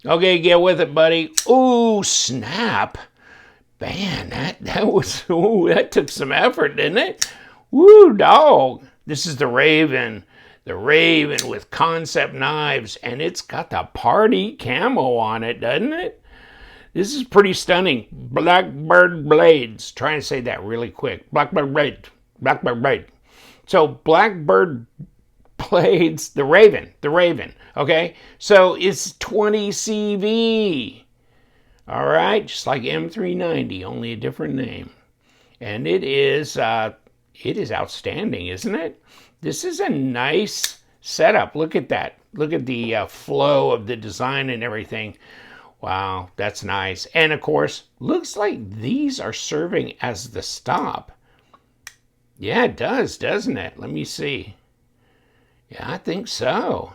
Okay, get with it, buddy. Ooh, snap. Man, that was, ooh, that took some effort, didn't it? Woo, dog. This is the Raven. The Raven with Kansept knives, and it's got the party camo on it, doesn't it? This is pretty stunning. Blackbird blades. Try and say that really quick. Blackbird blade. Blackbird blade. So Blackbird blades, the Raven. The Raven. Okay? So it's 20 CV. All right, just like M390, only a different name. And it is outstanding, isn't it? This is a nice setup. Look at that. Look at the flow of the design and everything. Wow, that's nice. And of course, looks like these are serving as the stop. Yeah, it does, doesn't it? Let me see. Yeah, I think so.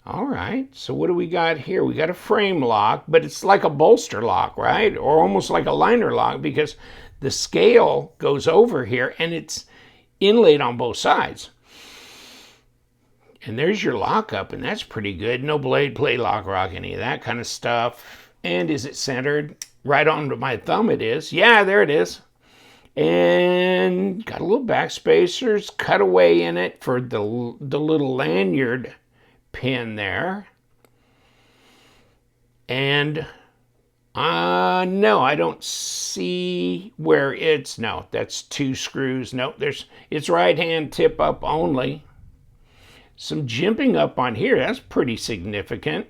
All right, so what do we got here? We got a frame lock, but it's like a bolster lock, right? Or almost like a liner lock because the scale goes over here and it's inlaid on both sides. And there's your lockup, and that's pretty good. No blade, play, lock, rock, any of that kind of stuff. And is it centered? Right onto my thumb it is. Yeah, there it is. And got a little back spacers, cutaway in it for the little lanyard pin there. And no, I don't see where it's, no, that's 2 screws. No, it's right hand tip up only. Some jimping up on here, that's pretty significant.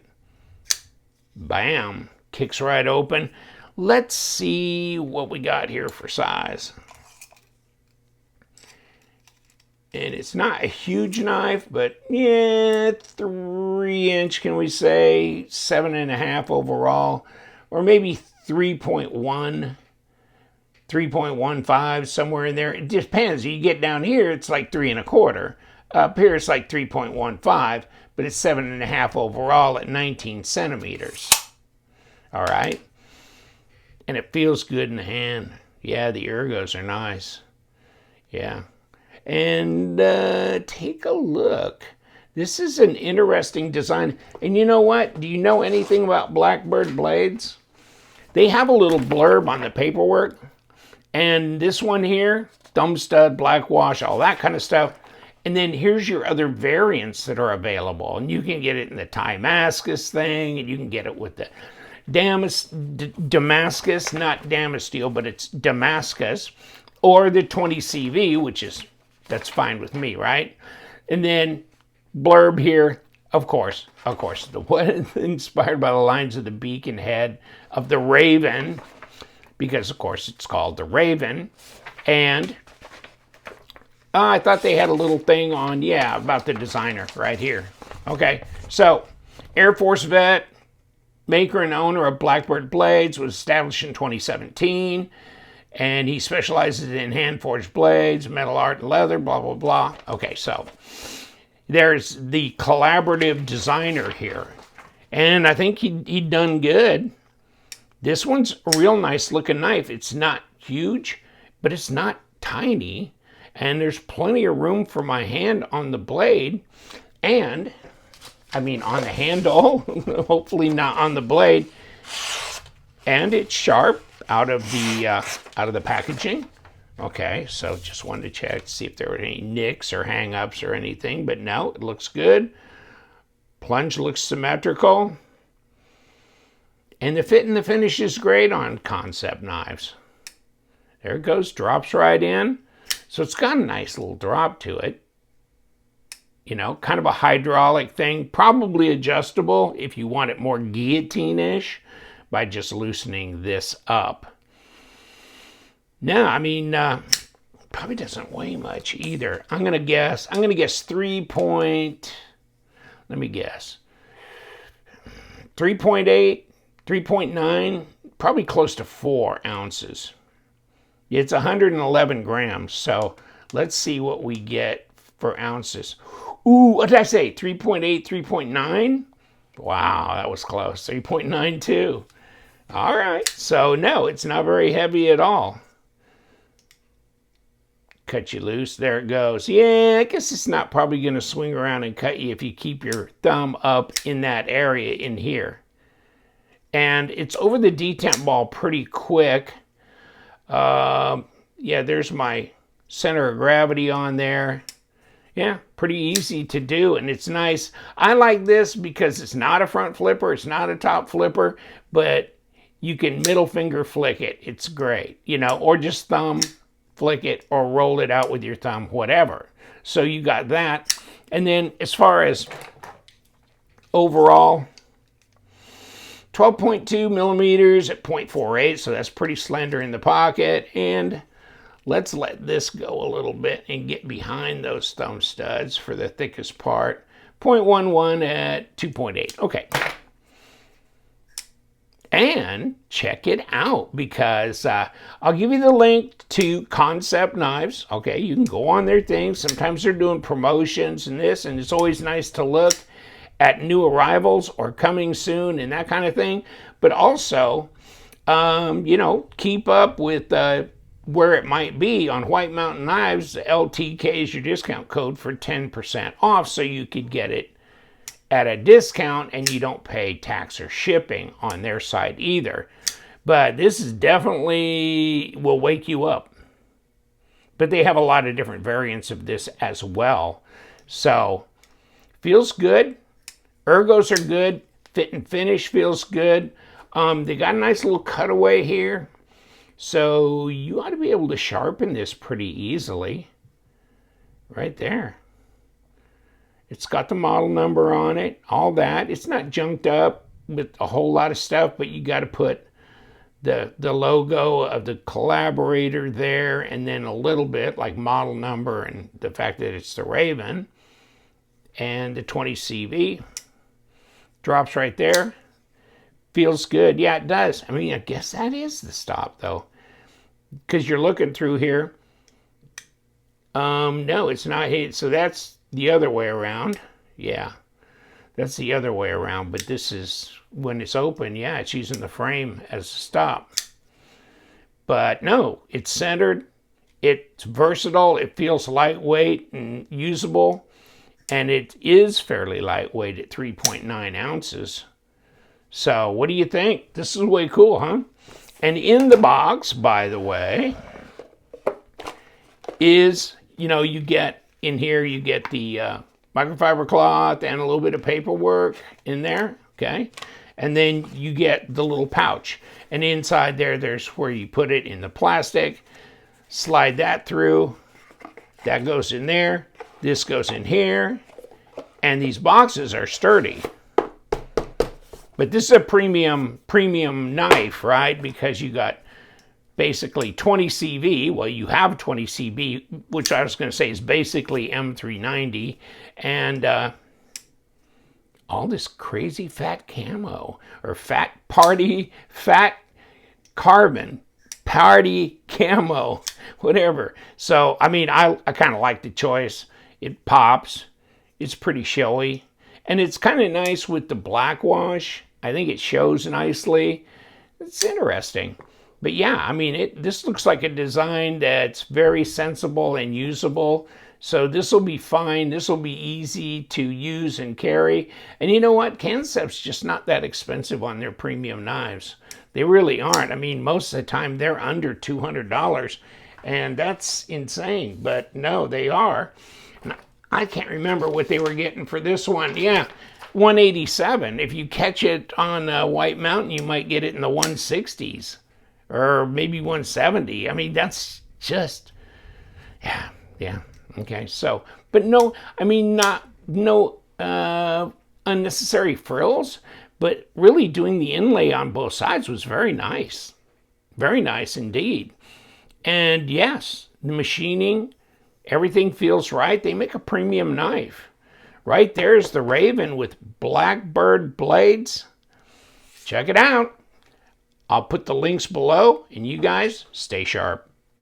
Bam, kicks right open. Let's see what we got here for size. And it's not a huge knife, but yeah, 3-inch, can we say, 7.5 overall, or maybe 3.1, 3.15, somewhere in there. It depends. You get down here, it's like 3.25. Up here, it's like 3.15, but it's 7.5 overall at 19 centimeters. All right. And it feels good in the hand. Yeah, the ergos are nice. Yeah. And take a look. This is an interesting design. And you know what? Do you know anything about Blackbird blades? They have a little blurb on the paperwork. And this one here, thumb stud, black wash, all that kind of stuff. And then here's your other variants that are available. And you can get it in the Damascus thing, and you can get it with the Damascus, not Damasteel, but it's Damascus, or the 20 CV, which is, that's fine with me, right? And then blurb here, of course, the one inspired by the lines of the beak and head of the Raven, because of course it's called the Raven. And I thought they had a little thing on, yeah, about the designer right here. Okay, so Air Force vet, maker and owner of Blackbird Blades, was established in 2017. And he specializes in hand-forged blades, metal art, and leather, blah, blah, blah. Okay, so there's the collaborative designer here. And I think he'd done good. This one's a real nice looking knife. It's not huge, but it's not tiny. And there's plenty of room for my hand on the blade. And, I mean, on the handle, hopefully not on the blade. And it's sharp out of the packaging. Okay, so just wanted to check to see if there were any nicks or hang-ups or anything, but no, it looks good. Plunge looks symmetrical. And the fit and the finish is great on Kansept knives. There it goes, drops right in. So it's got a nice little drop to it. You know, kind of a hydraulic thing, probably adjustable if you want it more guillotine-ish, by just loosening this up. No, I mean, probably doesn't weigh much either. I'm gonna guess 3.8, 3.9, probably close to 4 ounces. It's 111 grams, so let's see what we get for ounces. Ooh, what did I say? 3.8, 3.9? Wow, that was close. 3.92. All right, so no, it's not very heavy at all. Cut you loose, there it goes. Yeah, I guess it's not probably gonna swing around and cut you if you keep your thumb up in that area in here. And it's over the detent ball pretty quick. Yeah, there's my center of gravity on there. Yeah, pretty easy to do, and it's nice. I like this because it's not a front flipper, it's not a top flipper, but you can middle finger flick it. It's great, you know, or just thumb flick it or roll it out with your thumb, whatever. So you got that. And then as far as overall, 12.2 millimeters at 0.48, so that's pretty slender in the pocket. And let's let this go a little bit and get behind those thumb studs for the thickest part. 0.11 at 2.8. Okay. And check it out, because I'll give you the link to Kansept knives. Okay, you can go on their things. Sometimes they're doing promotions and this, and it's always nice to look at new arrivals or coming soon and that kind of thing. But also, you know, keep up with where it might be on White Mountain Knives. The LTK is your discount code for 10% off, so you could get it at a discount and you don't pay tax or shipping on their side either. But this is definitely will wake you up. But they have a lot of different variants of this as well. So feels good. Ergos are good. Fit and finish feels good. They got a nice little cutaway here. So you ought to be able to sharpen this pretty easily. Right there. It's got the model number on it, all that. It's not junked up with a whole lot of stuff, but you got to put the logo of the collaborator there, and then a little bit like model number and the fact that it's the Raven. And the 20 CV drops right there. Feels good. Yeah, it does. I mean, I guess that is the stop, though, because you're looking through here. No, it's not. So that's the other way around. Yeah, that's the other way around. But this is when it's open. Yeah, it's using the frame as a stop. But no, it's centered. It's versatile. It feels lightweight and usable. And it is fairly lightweight at 3.9 ounces. So what do you think? This is way cool, huh? And in the box, by the way, is, you know, you get in here, you get the microfiber cloth and a little bit of paperwork in there, okay? And then you get the little pouch. And inside there, there's where you put it in the plastic. Slide that through. That goes in there. This goes in here. And these boxes are sturdy. But this is a premium knife, right? Because you got basically 20 CV. Well, you have 20 CV, which I was going to say is basically M390. And all this crazy fat camo, or fat carbon, party camo, whatever. So, I mean, I kind of like the choice. It pops. It's pretty showy. And it's kind of nice with the black wash. I think it shows nicely. It's interesting. But yeah, I mean, this looks like a design that's very sensible and usable. So this will be fine. This will be easy to use and carry. And you know what? Kansept's just not that expensive on their premium knives. They really aren't. I mean, most of the time they're under $200. And that's insane. But no, they are. And I can't remember what they were getting for this one. Yeah, $187. If you catch it on White Mountain, you might get it in the 160s. Or maybe 170. I mean, that's just, yeah. Okay, so, but no, I mean, no unnecessary frills, but really doing the inlay on both sides was very nice. Very nice indeed. And yes, the machining, everything feels right. They make a premium knife. Right there's the Raven with Blackbird blades. Check it out. I'll put the links below, and you guys stay sharp.